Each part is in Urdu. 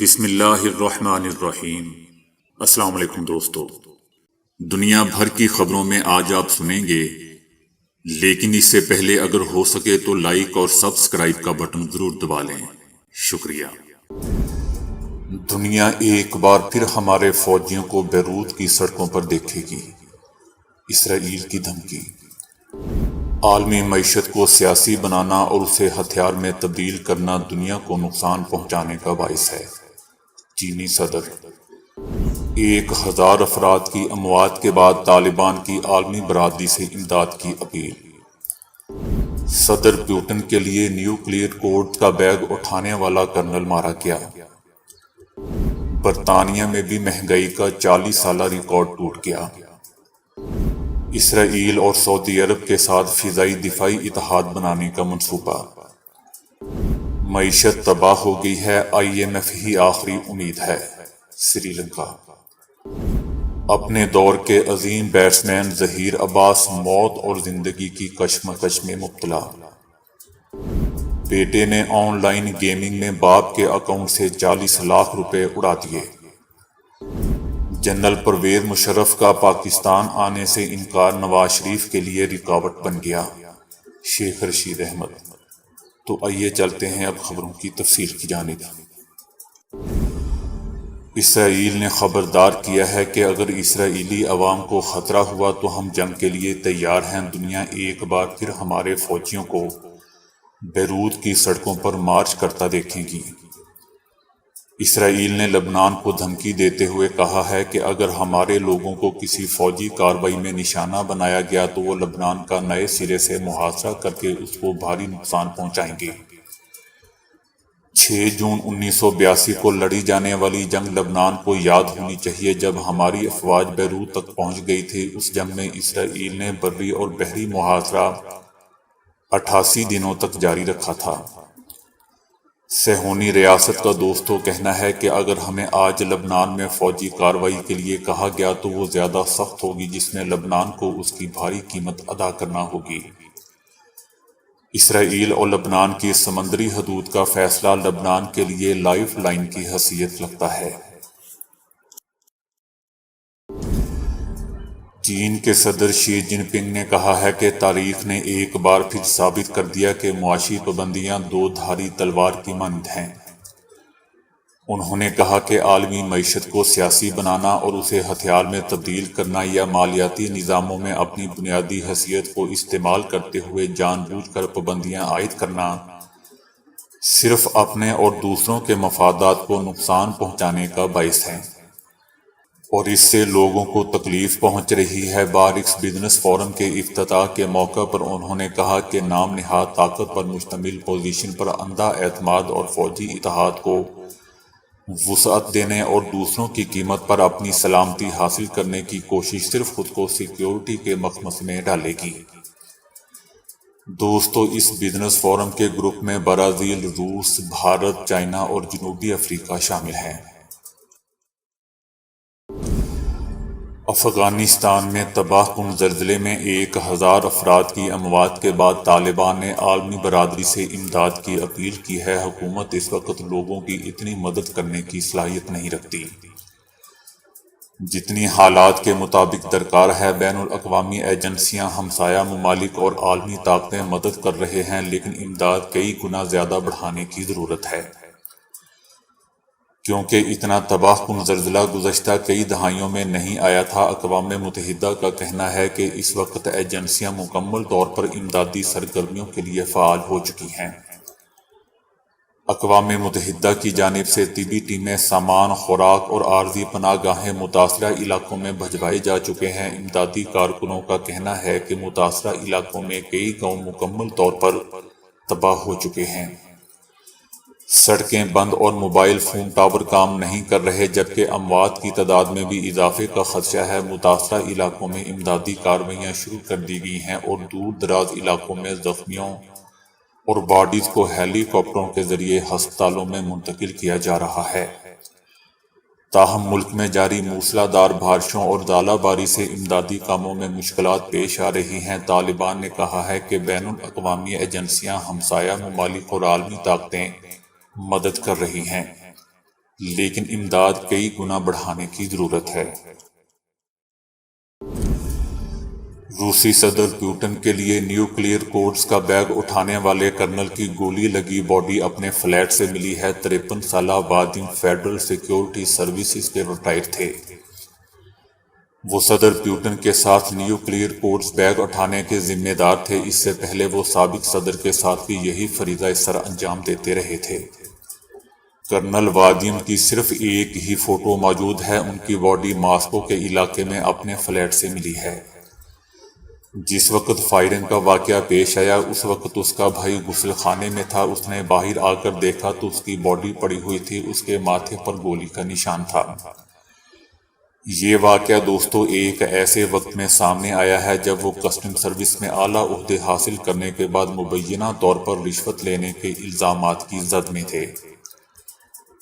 بسم اللہ الرحمن الرحیم۔ السلام علیکم دوستو، دنیا بھر کی خبروں میں آج آپ سنیں گے، لیکن اس سے پہلے اگر ہو سکے تو لائک اور سبسکرائب کا بٹن ضرور دبا لیں۔ شکریہ۔ دنیا ایک بار پھر ہمارے فوجیوں کو بیروت کی سڑکوں پر دیکھے گی۔ اسرائیل کی دھمکی۔ عالمی معیشت کو سیاسی بنانا اور اسے ہتھیار میں تبدیل کرنا دنیا کو نقصان پہنچانے کا باعث ہے۔ چینی صدر۔ 1000 افراد کی اموات کے بعد طالبان کی عالمی برادری سے امداد کی اپیل۔ صدر پوٹن کے لیے نیوکلیئر کوڈ کا بیگ اٹھانے والا کرنل مارا گیا۔ برطانیہ میں بھی مہنگائی کا 40 سالہ ریکارڈ ٹوٹ گیا۔ اسرائیل اور سعودی عرب کے ساتھ فضائی دفاعی اتحاد بنانے کا منصوبہ۔ معیشت تباہ ہو گئی ہے، IMF ہی آخری امید ہے۔ سری لنکا۔ اپنے دور کے عظیم بیٹسمین ظہیر عباس موت اور زندگی کی کشمکش میں مبتلا۔ بیٹے نے آن لائن گیمنگ میں باپ کے اکاؤنٹ سے 40 لاکھ روپے اڑا دیے۔ جنرل پرویز مشرف کا پاکستان آنے سے انکار نواز شریف کے لیے رکاوٹ بن گیا۔ شیخ رشید احمد۔ تو آئیے چلتے ہیں اب خبروں کی تفصیل کی جانب۔ اسرائیل نے خبردار کیا ہے کہ اگر اسرائیلی عوام کو خطرہ ہوا تو ہم جنگ کے لیے تیار ہیں۔ دنیا ایک بار پھر ہمارے فوجیوں کو بیروت کی سڑکوں پر مارچ کرتا دیکھے گی۔ اسرائیل نے لبنان کو دھمکی دیتے ہوئے کہا ہے کہ اگر ہمارے لوگوں کو کسی فوجی کارروائی میں نشانہ بنایا گیا تو وہ لبنان کا نئے سرے سے محاصرہ کر کے اس کو بھاری نقصان پہنچائیں گے۔ 6 جون 1982 کو لڑی جانے والی جنگ لبنان کو یاد ہونی چاہیے، جب ہماری افواج بیروت تک پہنچ گئی تھی۔ اس جنگ میں اسرائیل نے بری اور بحری محاصرہ 88 دنوں تک جاری رکھا تھا۔ صہیونی ریاست کا دوستوں کہنا ہے کہ اگر ہمیں آج لبنان میں فوجی کارروائی کے لیے کہا گیا تو وہ زیادہ سخت ہوگی، جس میں لبنان کو اس کی بھاری قیمت ادا کرنا ہوگی۔ اسرائیل اور لبنان کی سمندری حدود کا فیصلہ لبنان کے لیے لائف لائن کی حیثیت رکھتا ہے۔ چین کے صدر شی جن پنگ نے کہا ہے کہ تاریخ نے ایک بار پھر ثابت کر دیا کہ معاشی پابندیاں دو دھاری تلوار کی مانند ہیں۔ انہوں نے کہا کہ عالمی معیشت کو سیاسی بنانا اور اسے ہتھیار میں تبدیل کرنا یا مالیاتی نظاموں میں اپنی بنیادی حیثیت کو استعمال کرتے ہوئے جان بوجھ کر پابندیاں عائد کرنا صرف اپنے اور دوسروں کے مفادات کو نقصان پہنچانے کا باعث ہے، اور اس سے لوگوں کو تکلیف پہنچ رہی ہے۔ بارکس بزنس فورم کے افتتاح کے موقع پر انہوں نے کہا کہ نام نہاد طاقت پر مشتمل پوزیشن پر اندھا اعتماد اور فوجی اتحاد کو وسعت دینے اور دوسروں کی قیمت پر اپنی سلامتی حاصل کرنے کی کوشش صرف خود کو سیکیورٹی کے مخمص میں ڈالے گی۔ دوستو، اس بزنس فورم کے گروپ میں برازیل، روس، بھارت، چائنا اور جنوبی افریقہ شامل ہیں۔ افغانستان میں تباہ کن زلزلے میں 1000 افراد کی اموات کے بعد طالبان نے عالمی برادری سے امداد کی اپیل کی ہے۔ حکومت اس وقت لوگوں کی اتنی مدد کرنے کی صلاحیت نہیں رکھتی جتنی حالات کے مطابق درکار ہے۔ بین الاقوامی ایجنسیاں، ہمسایہ ممالک اور عالمی طاقتیں مدد کر رہے ہیں، لیکن امداد کئی گنا زیادہ بڑھانے کی ضرورت ہے، کیونکہ اتنا تباہ کن زلزلہ گزشتہ کئی دہائیوں میں نہیں آیا تھا۔ اقوام متحدہ کا کہنا ہے کہ اس وقت ایجنسیاں مکمل طور پر امدادی سرگرمیوں کے لیے فعال ہو چکی ہیں۔ اقوام متحدہ کی جانب سے طبی ٹیمیں، سامان، خوراک اور عارضی پناہ گاہیں متاثرہ علاقوں میں بھجوائے جا چکے ہیں۔ امدادی کارکنوں کا کہنا ہے کہ متاثرہ علاقوں میں کئی گاؤں مکمل طور پر تباہ ہو چکے ہیں، سڑکیں بند اور موبائل فون ٹاور کام نہیں کر رہے، جبکہ اموات کی تعداد میں بھی اضافے کا خدشہ ہے۔ متاثرہ علاقوں میں امدادی کارروائیاں شروع کر دی گئی ہیں اور دور دراز علاقوں میں زخمیوں اور باڈیز کو ہیلی کاپٹروں کے ذریعے ہسپتالوں میں منتقل کیا جا رہا ہے۔ تاہم ملک میں جاری موسلادھار بارشوں اور ژالہ باری سے امدادی کاموں میں مشکلات پیش آ رہی ہیں۔ طالبان نے کہا ہے کہ بین الاقوامی ایجنسیاں، ہمسایہ ممالک اور عالمی طاقتیں مدد کر رہی ہیں، لیکن امداد کئی گنا بڑھانے کی ضرورت ہے۔ روسی صدر پوٹن کے لیے نیوکلیئر کوڈز کا بیگ اٹھانے والے کرنل کی گولی لگی باڈی اپنے فلیٹ سے ملی ہے۔ 53 سالہ وادیم فیڈرل سیکیورٹی سروسز کے ریٹائر تھے۔ وہ صدر پوٹن کے ساتھ نیوکلیئر کوڈز بیگ اٹھانے کے ذمہ دار تھے۔ اس سے پہلے وہ سابق صدر کے ساتھ بھی یہی فریضہ سر انجام دیتے رہے تھے۔ کرنل وادیم کی صرف ایک ہی فوٹو موجود ہے۔ ان کی باڈی ماسکو کے علاقے میں اپنے فلیٹ سے ملی ہے۔ جس وقت فائرنگ کا واقعہ پیش آیا اس وقت اس کا بھائی غسل خانے میں تھا۔ اس نے باہر آ کر دیکھا تو اس کی باڈی پڑی ہوئی تھی، اس کے ماتھے پر گولی کا نشان تھا۔ یہ واقعہ دوستو ایک ایسے وقت میں سامنے آیا ہے جب وہ کسٹم سروس میں اعلیٰ عہدے حاصل کرنے کے بعد مبینہ طور پر رشوت لینے کے الزامات کی زد میں تھے۔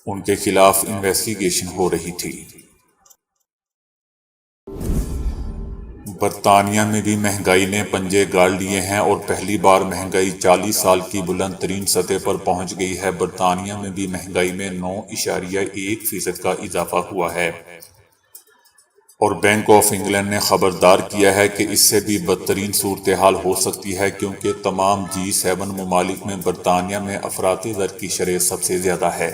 ان کے خلاف انویسٹیگیشن ہو رہی تھی۔ برطانیہ میں بھی مہنگائی نے پنجے گاڑ لیے ہیں اور پہلی بار مہنگائی 40 سال کی بلند ترین سطح پر پہنچ گئی ہے۔ برطانیہ میں بھی مہنگائی میں 9.1% کا اضافہ ہوا ہے اور بینک آف انگلینڈ نے خبردار کیا ہے کہ اس سے بھی بدترین صورتحال ہو سکتی ہے، کیونکہ تمام G7 ممالک میں برطانیہ میں افراط زر کی شرح سب سے زیادہ ہے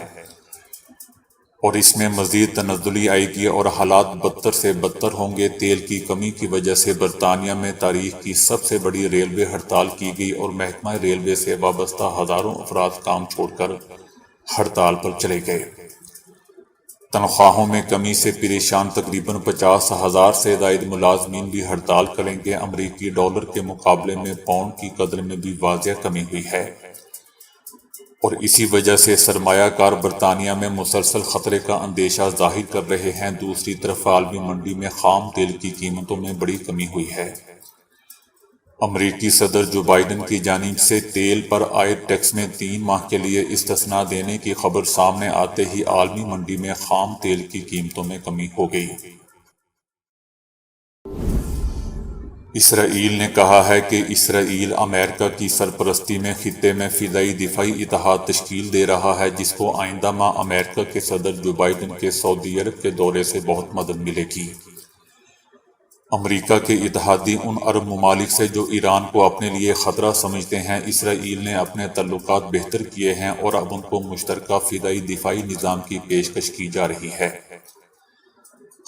اور اس میں مزید تنزلی آئے گی اور حالات بدتر سے بدتر ہوں گے۔ تیل کی کمی کی وجہ سے برطانیہ میں تاریخ کی سب سے بڑی ریلوے ہڑتال کی گئی اور محکمہ ریلوے سے وابستہ ہزاروں افراد کام چھوڑ کر ہڑتال پر چلے گئے۔ تنخواہوں میں کمی سے پریشان تقریباً 50,000 سے زائد ملازمین بھی ہڑتال کریں گے۔ امریکی ڈالر کے مقابلے میں پاؤنڈ کی قدر میں بھی واضح کمی ہوئی ہے اور اسی وجہ سے سرمایہ کار برطانیہ میں مسلسل خطرے کا اندیشہ ظاہر کر رہے ہیں۔ دوسری طرف عالمی منڈی میں خام تیل کی قیمتوں میں بڑی کمی ہوئی ہے۔ امریکی صدر جو بائیڈن کی جانب سے تیل پر عائد ٹیکس میں 3 ماہ کے لیے استثناء دینے کی خبر سامنے آتے ہی عالمی منڈی میں خام تیل کی قیمتوں میں کمی ہو گئی۔ اسرائیل نے کہا ہے کہ اسرائیل امریکہ کی سرپرستی میں خطے میں فضائی دفاعی اتحاد تشکیل دے رہا ہے، جس کو آئندہ ماہ امریکہ کے صدر جو بائیڈن کے سعودی عرب کے دورے سے بہت مدد ملے گی۔ امریکہ کے اتحادی ان عرب ممالک سے جو ایران کو اپنے لیے خطرہ سمجھتے ہیں، اسرائیل نے اپنے تعلقات بہتر کیے ہیں اور اب ان کو مشترکہ فضائی دفاعی نظام کی پیشکش کی جا رہی ہے۔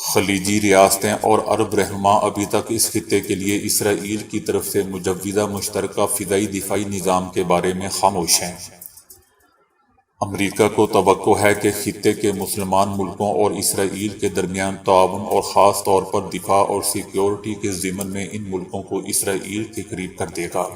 خلیجی ریاستیں اور عرب رہنما ابھی تک اس خطے کے لیے اسرائیل کی طرف سے مجوزہ مشترکہ فضائی دفاعی نظام کے بارے میں خاموش ہیں۔ امریکہ کو توقع ہے کہ خطے کے مسلمان ملکوں اور اسرائیل کے درمیان تعاون اور خاص طور پر دفاع اور سیکیورٹی کے ضمن میں ان ملکوں کو اسرائیل کے قریب کر دے گا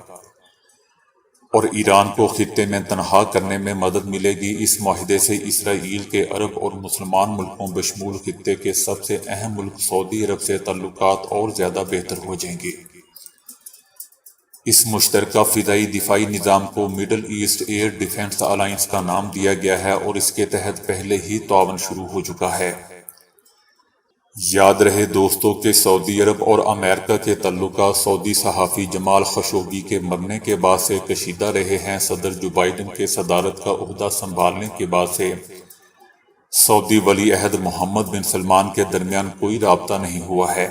اور ایران کو خطے میں تنہا کرنے میں مدد ملے گی۔ اس معاہدے سے اسرائیل کے عرب اور مسلمان ملکوں بشمول خطے کے سب سے اہم ملک سعودی عرب سے تعلقات اور زیادہ بہتر ہو جائیں گے۔ اس مشترکہ فضائی دفاعی نظام کو Middle East air defence alliance کا نام دیا گیا ہے اور اس کے تحت پہلے ہی تعاون شروع ہو چکا ہے۔ یاد رہے دوستو کہ سعودی عرب اور امریکہ کے تعلقات سعودی صحافی جمال خشوگی کے مرنے کے بعد سے کشیدہ رہے ہیں۔ صدر جو بائیڈن کے صدارت کا عہدہ سنبھالنے کے بعد سے سعودی ولی عہد محمد بن سلمان کے درمیان کوئی رابطہ نہیں ہوا ہے۔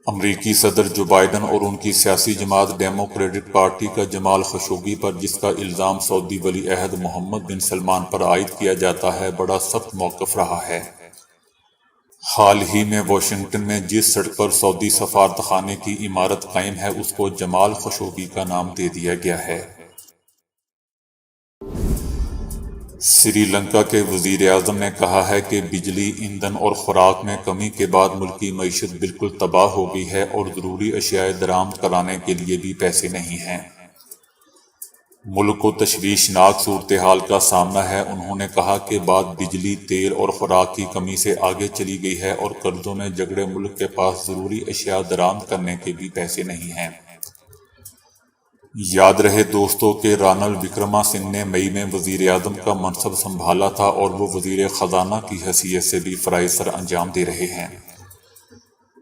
امریکی صدر جو بائیڈن اور ان کی سیاسی جماعت ڈیموکریٹک پارٹی کا جمال خشوگی پر جس کا الزام سعودی ولی عہد محمد بن سلمان پر عائد کیا جاتا ہے، بڑا سخت موقف رہا ہے۔ حال ہی میں واشنگٹن میں جس سڑک پر سعودی سفارتخانے کی عمارت قائم ہے اس کو جمال خشوگی کا نام دے دیا گیا ہے۔ سری لنکا کے وزیر اعظم نے کہا ہے کہ بجلی، ایندھن اور خوراک میں کمی کے بعد ملکی معیشت بالکل تباہ ہو گئی ہے اور ضروری اشیاء درآمد کرانے کے لیے بھی پیسے نہیں ہیں۔ ملک کو تشویشناک صورتحال کا سامنا ہے۔ انہوں نے کہا کہ بات بجلی، تیل اور خوراک کی کمی سے آگے چلی گئی ہے اور قرضوں میں جکڑے ملک کے پاس ضروری اشیاء درآمد کرنے کے بھی پیسے نہیں ہیں۔ یاد رہے دوستو کہ رانل وکرما سنگھ نے مئی میں وزیر اعظم کا منصب سنبھالا تھا اور وہ وزیر خزانہ کی حیثیت سے بھی فرائض سر انجام دے رہے ہیں۔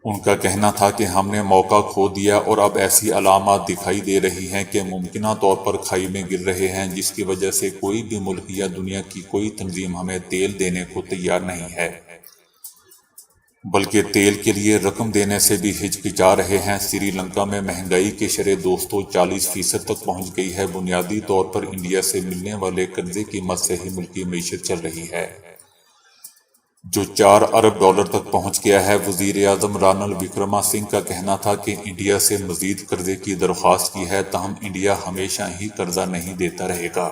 ان کا کہنا تھا کہ ہم نے موقع کھو دیا اور اب ایسی علامات دکھائی دے رہی ہیں کہ ممکنہ طور پر کھائی میں گر رہے ہیں، جس کی وجہ سے کوئی بھی ملک یا دنیا کی کوئی تنظیم ہمیں تیل دینے کو تیار نہیں ہے، بلکہ تیل کے لیے رقم دینے سے بھی ہچکچا رہے ہیں۔ سری لنکا میں مہنگائی کی شرح 40% تک پہنچ گئی ہے۔ بنیادی طور پر انڈیا سے ملنے والے قرضے کی مد سے ہی ملکی معیشت چل رہی ہے، جو $4 ارب تک پہنچ گیا ہے۔ وزیر اعظم رانل وکرما سنگھ کا کہنا تھا کہ انڈیا سے مزید قرضے کی درخواست کی ہے، تاہم انڈیا ہمیشہ ہی قرضہ نہیں دیتا رہے گا۔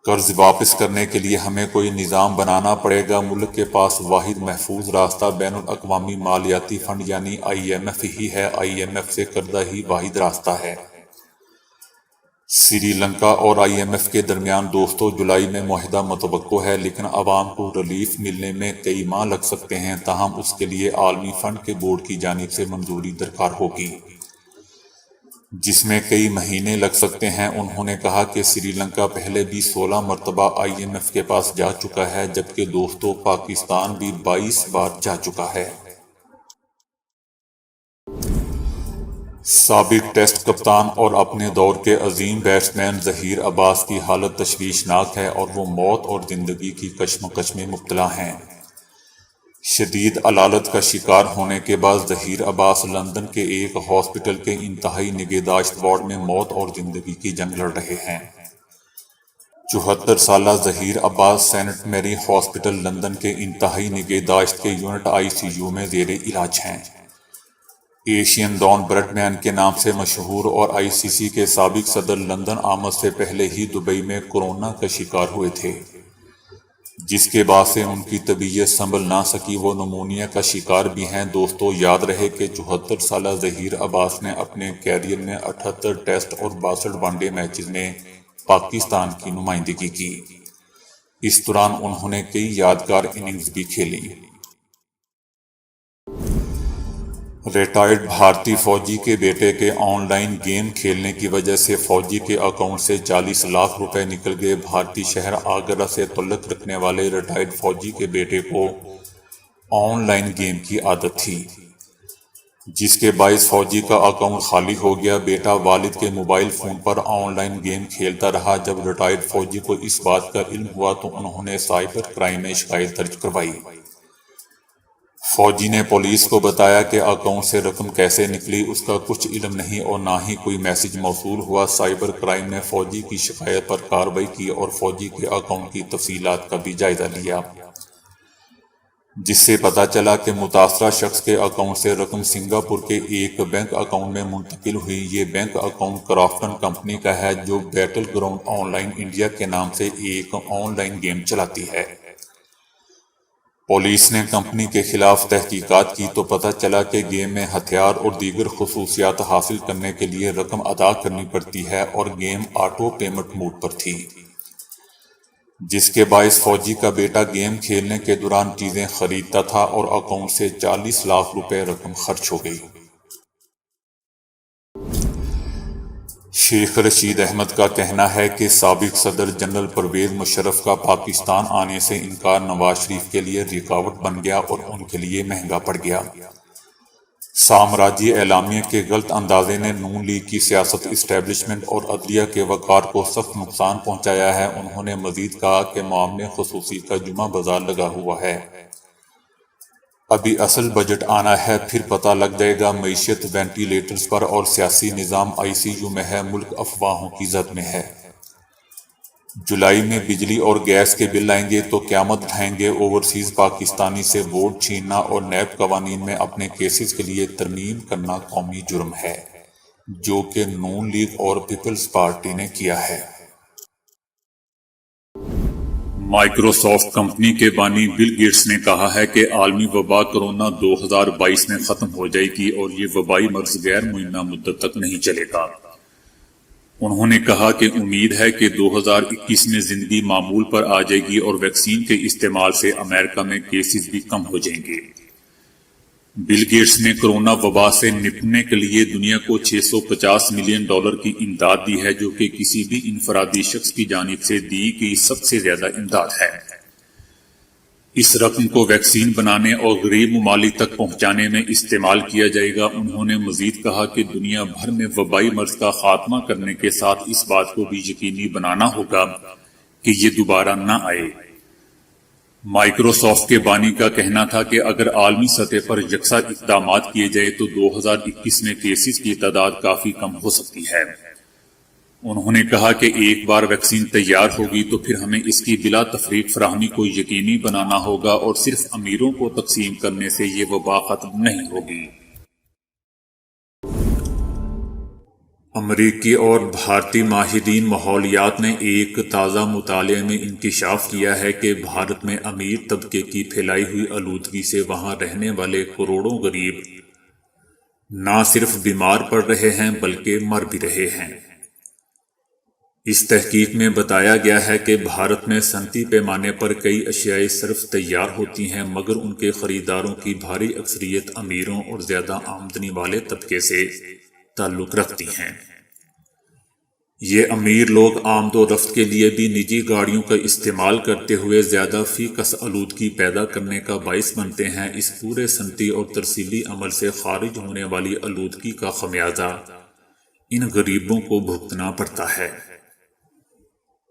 قرض واپس کرنے کے لیے ہمیں کوئی نظام بنانا پڑے گا۔ ملک کے پاس واحد محفوظ راستہ بین الاقوامی مالیاتی فنڈ یعنی IMF ہی ہے۔ IMF سے قرضہ ہی واحد راستہ ہے۔ سری لنکا اور IMF کے درمیان جولائی میں معاہدہ متوقع ہے، لیکن عوام کو ریلیف ملنے میں کئی ماہ لگ سکتے ہیں، تاہم اس کے لیے عالمی فنڈ کے بورڈ کی جانب سے منظوری درکار ہوگی، جس میں کئی مہینے لگ سکتے ہیں۔ انہوں نے کہا کہ سری لنکا پہلے بھی 16 مرتبہ IMF کے پاس جا چکا ہے، جبکہ پاکستان بھی 22 بار جا چکا ہے۔ سابق ٹیسٹ کپتان اور اپنے دور کے عظیم بیٹسمین ظہیر عباس کی حالت تشویشناک ہے اور وہ موت اور زندگی کی کشمکش میں مبتلا ہیں۔ شدید علالت کا شکار ہونے کے بعد ظہیر عباس لندن کے ایک ہاسپٹل کے انتہائی نگہداشت وارڈ میں موت اور زندگی کی جنگ لڑ رہے ہیں۔ 74 سالہ ظہیر عباس سینٹ میری ہاسپٹل لندن کے انتہائی نگہداشت کے یونٹ ICU میں زیر علاج ہیں۔ ایشین ڈان برڈ مین کے نام سے مشہور اور ICC کے سابق صدر لندن آمد سے پہلے ہی دبئی میں کورونا کا شکار ہوئے تھے، جس کے بعد سے ان کی طبیعت سنبھل نہ سکی۔ وہ نمونیا کا شکار بھی ہیں۔ یاد رہے کہ 74 سالہ ظہیر عباس نے اپنے کیریئر میں 78 ٹیسٹ اور 62 ون ڈے میچز میں پاکستان کی نمائندگی کی۔ اس دوران انہوں نے کئی یادگار اننگز بھی کھیلی۔ ریٹائرڈ بھارتی فوجی کے بیٹے کے آن لائن گیم کھیلنے کی وجہ سے فوجی کے اکاؤنٹ سے 40 لاکھ روپے نکل گئے۔ بھارتی شہر آگرہ سے تعلق رکھنے والے ریٹائرڈ فوجی کے بیٹے کو آن لائن گیم کی عادت تھی، جس کے باعث فوجی کا اکاؤنٹ خالی ہو گیا۔ بیٹا والد کے mobile phone per on line game کھیلتا رہا۔ جب ریٹائرڈ فوجی کو اس بات کا علم ہوا تو انہوں نے سائبر کرائم میں شکایت درج کروائی۔ فوجی نے پولیس کو بتایا کہ اکاؤنٹ سے رقم کیسے نکلی اس کا کچھ علم نہیں اور نہ ہی کوئی میسج موصول ہوا۔ سائبر کرائم نے فوجی کی شکایت پر کارروائی کی اور فوجی کے اکاؤنٹ کی تفصیلات کا بھی جائزہ لیا، جس سے پتہ چلا کہ متاثرہ شخص کے اکاؤنٹ سے رقم سنگاپور کے ایک بینک اکاؤنٹ میں منتقل ہوئی۔ یہ بینک اکاؤنٹ کرافٹن کمپنی کا ہے، جو battle ground on line India کے نام سے ایک آن لائن گیم چلاتی ہے۔ پولیس نے کمپنی کے خلاف تحقیقات کی تو پتہ چلا کہ گیم میں ہتھیار اور دیگر خصوصیات حاصل کرنے کے لیے رقم ادا کرنی پڑتی ہے اور گیم آٹو پیمنٹ موڈ پر تھی، جس کے باعث فوجی کا بیٹا گیم کھیلنے کے دوران چیزیں خریدتا تھا اور اکاؤنٹ سے 40 لاکھ روپے رقم خرچ ہو گئی۔ شیخ رشید احمد کا کہنا ہے کہ سابق صدر جنرل پرویز مشرف کا پاکستان آنے سے انکار نواز شریف کے لیے رکاوٹ بن گیا اور ان کے لیے مہنگا پڑ گیا۔ سامراجی اعلامیہ کے غلط اندازے نے نون لیگ کی سیاست، اسٹیبلشمنٹ اور عدلیہ کے وقار کو سخت نقصان پہنچایا ہے۔ انہوں نے مزید کہا کہ معاملے خصوصی کا جمعہ بازار لگا ہوا ہے، ابھی اصل بجٹ آنا ہے، پھر پتہ لگ جائے گا۔ معیشت وینٹی لیٹرز پر اور سیاسی نظام ICU میں ہے، ملک افواہوں کی زد میں ہے۔ جولائی میں بجلی اور گیس کے بل آئیں گے تو قیامت ڈھائیں گے۔ اوورسیز پاکستانی سے ووٹ چھیننا اور نیب قوانین میں اپنے کیسز کے لیے ترمیم کرنا قومی جرم ہے، جو کہ نون لیگ اور پیپلز پارٹی نے کیا ہے۔ مائیکروسافٹ کمپنی کے بانی بل گیٹس نے کہا ہے کہ عالمی وبا کورونا 2022 میں ختم ہو جائے گی اور یہ وبائی مرض غیر معینہ مدت تک نہیں چلے گا۔ انہوں نے کہا کہ امید ہے کہ 2021 میں زندگی معمول پر آ جائے گی اور ویکسین کے استعمال سے امریکہ میں کیسز بھی کم ہو جائیں گے۔ بل گیٹس نے کورونا وبا سے نپٹنے کے لیے دنیا کو $650 ملین کی امداد دی ہے، جو کہ کسی بھی انفرادی شخص کی جانب سے دی گئی سب سے زیادہ امداد ہے۔ اس رقم کو ویکسین بنانے اور غریب ممالک تک پہنچانے میں استعمال کیا جائے گا۔ انہوں نے مزید کہا کہ دنیا بھر میں وبائی مرض کا خاتمہ کرنے کے ساتھ اس بات کو بھی یقینی بنانا ہوگا کہ یہ دوبارہ نہ آئے۔ مائیکروسافٹ کے بانی کا کہنا تھا کہ اگر عالمی سطح پر یکساں اقدامات کیے جائے تو 2021 میں کیسز کی تعداد کافی کم ہو سکتی ہے۔ انہوں نے کہا کہ ایک بار ویکسین تیار ہوگی تو پھر ہمیں اس کی بلا تفریق فراہمی کو یقینی بنانا ہوگا اور صرف امیروں کو تقسیم کرنے سے یہ وبا ختم نہیں ہوگی۔ امریکی اور بھارتی ماہرین ماحولیات نے ایک تازہ مطالعے میں انکشاف کیا ہے کہ بھارت میں امیر طبقے کی پھیلائی ہوئی آلودگی سے وہاں رہنے والے کروڑوں غریب نہ صرف بیمار پڑ رہے ہیں بلکہ مر بھی رہے ہیں۔ اس تحقیق میں بتایا گیا ہے کہ بھارت میں صنعتی پیمانے پر کئی اشیاء صرف تیار ہوتی ہیں مگر ان کے خریداروں کی بھاری اکثریت امیروں اور زیادہ آمدنی والے طبقے سے تعلق رکھتی ہیں۔ یہ امیر لوگ آمد و رفت کے لیے بھی نجی گاڑیوں کا استعمال کرتے ہوئے زیادہ فی کس آلودگی پیدا کرنے کا باعث بنتے ہیں۔ اس پورے صنعتی اور ترسیلی عمل سے خارج ہونے والی آلودگی کا خمیازہ ان غریبوں کو بھگتنا پڑتا ہے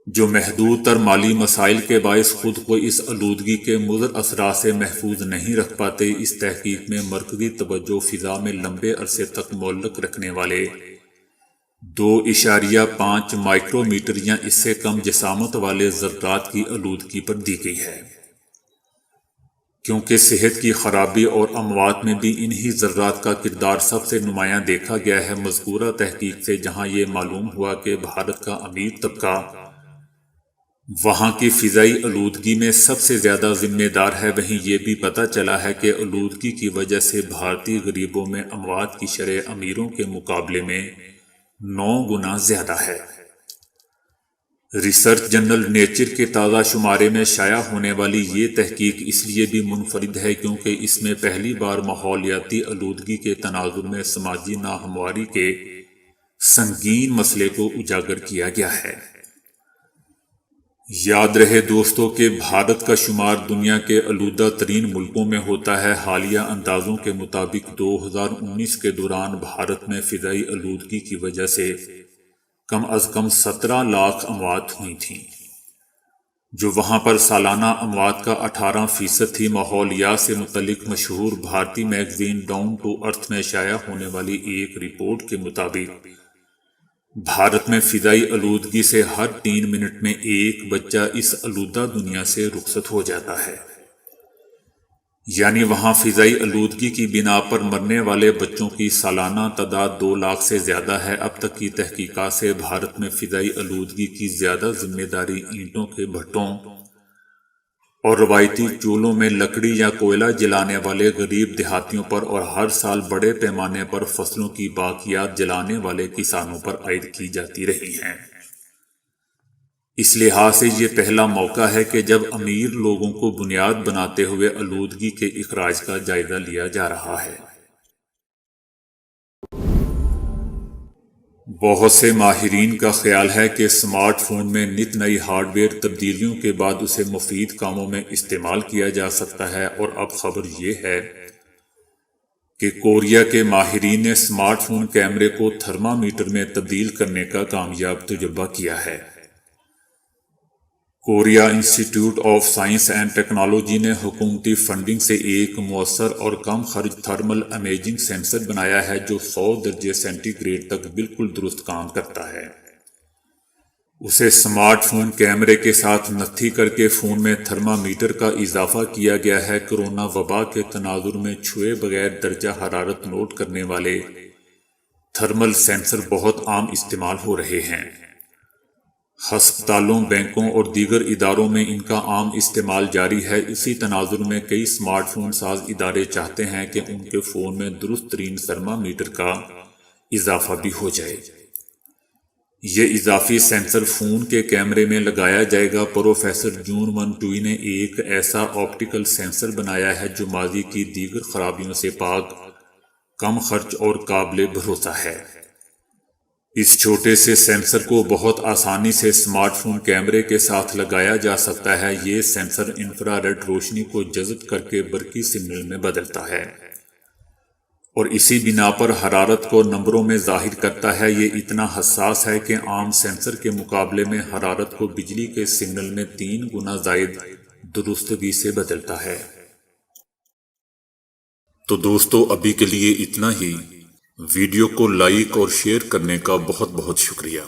جو محدود تر مالی مسائل کے باعث خود کو اس آلودگی کے مضر اثرات سے محفوظ نہیں رکھ پاتے۔ اس تحقیق میں مرکزی توجہ فضا میں لمبے عرصے تک معلق رکھنے والے 2.5 مائکرو میٹر یا اس سے کم جسامت والے ذرات کی آلودگی پر دی گئی ہے، کیونکہ صحت کی خرابی اور اموات میں بھی انہی ذرات کا کردار سب سے نمایاں دیکھا گیا ہے۔ مذکورہ تحقیق سے جہاں یہ معلوم ہوا کہ بھارت کا امیر طبقہ وہاں کی فضائی آلودگی میں سب سے زیادہ ذمہ دار ہے، وہیں یہ بھی پتہ چلا ہے کہ آلودگی کی وجہ سے بھارتی غریبوں میں اموات کی شرح امیروں کے مقابلے میں 9 گنا زیادہ ہے۔ ریسرچ جرنل نیچر کے تازہ شمارے میں شائع ہونے والی یہ تحقیق اس لیے بھی منفرد ہے کیونکہ اس میں پہلی بار ماحولیاتی آلودگی کے تناظر میں سماجی ناہمواری کے سنگین مسئلے کو اجاگر کیا گیا ہے۔ یاد رہے دوستو کہ بھارت کا شمار دنیا کے آلودہ ترین ملکوں میں ہوتا ہے۔ حالیہ اندازوں کے مطابق 2019 کے دوران بھارت میں فضائی آلودگی کی وجہ سے کم از کم 17 لاکھ اموات ہوئی تھیں، جو وہاں پر سالانہ اموات کا 18% تھی۔ ماحولیات سے متعلق مشہور بھارتی میگزین ڈاؤن ٹو ارتھ میں شائع ہونے والی ایک رپورٹ کے مطابق بھارت میں فضائی آلودگی سے ہر 3 منٹ میں ایک بچہ اس آلودہ دنیا سے رخصت ہو جاتا ہے، یعنی وہاں فضائی آلودگی کی بنا پر مرنے والے بچوں کی سالانہ تعداد 2 لاکھ سے زیادہ ہے۔ اب تک کی تحقیقات سے بھارت میں فضائی آلودگی کی زیادہ ذمہ داری اینٹوں کے بھٹوں اور روایتی چولہوں میں لکڑی یا کوئلہ جلانے والے غریب دیہاتیوں پر اور ہر سال بڑے پیمانے پر فصلوں کی باقیات جلانے والے کسانوں پر عائد کی جاتی رہی ہیں۔ اس لحاظ سے یہ پہلا موقع ہے کہ جب امیر لوگوں کو بنیاد بناتے ہوئے آلودگی کے اخراج کا جائزہ لیا جا رہا ہے۔ بہت سے ماہرین کا خیال ہے کہ اسمارٹ فون میں نت نئی ہارڈ ویئر تبدیلیوں کے بعد اسے مفید کاموں میں استعمال کیا جا سکتا ہے، اور اب خبر یہ ہے کہ کوریا کے ماہرین نے اسمارٹ فون کیمرے کو تھرمامیٹر میں تبدیل کرنے کا کامیاب تجربہ کیا ہے۔ کوریا انسٹی ٹیوٹ آف سائنس اینڈ ٹیکنالوجی نے حکومتی فنڈنگ سے ایک مؤثر اور کم خرچ تھرمل امیجنگ سینسر بنایا ہے جو 100 درجے سینٹی گریڈ تک بالکل درست کام کرتا ہے۔ اسے اسمارٹ فون کیمرے کے ساتھ نتھی کر کے فون میں تھرمامیٹر کا اضافہ کیا گیا ہے۔ کرونا وبا کے تناظر میں چھوئے بغیر درجہ حرارت نوٹ کرنے والے تھرمل سینسر بہت عام استعمال ہو رہے ہیں۔ ہسپتالوں، بینکوں اور دیگر اداروں میں ان کا عام استعمال جاری ہے۔ اسی تناظر میں کئی اسمارٹ فون ساز ادارے چاہتے ہیں کہ ان کے فون میں درست ترین تھرمامیٹر کا اضافہ بھی ہو جائے۔ یہ اضافی سینسر فون کے کیمرے میں لگایا جائے گا۔ پروفیسر جون ون ٹوئی نے ایک ایسا آپٹیکل سینسر بنایا ہے جو ماضی کی دیگر خرابیوں سے پاک، کم خرچ اور قابل بھروسہ ہے۔ اس چھوٹے سے سینسر کو بہت آسانی سے اسمارٹ فون کیمرے کے ساتھ لگایا جا سکتا ہے۔ یہ سینسر انفرا ریڈ روشنی کو جذب کر کے برقی سگنل میں بدلتا ہے اور اسی بنا پر حرارت کو نمبروں میں ظاہر کرتا ہے۔ یہ اتنا حساس ہے کہ عام سینسر کے مقابلے میں حرارت کو بجلی کے سگنل میں 3 گنا زائد درستگی سے بدلتا ہے۔ تو دوستو ابھی کے لیے اتنا ہی۔ ویڈیو کو لائک اور شیئر کرنے کا بہت بہت شکریہ۔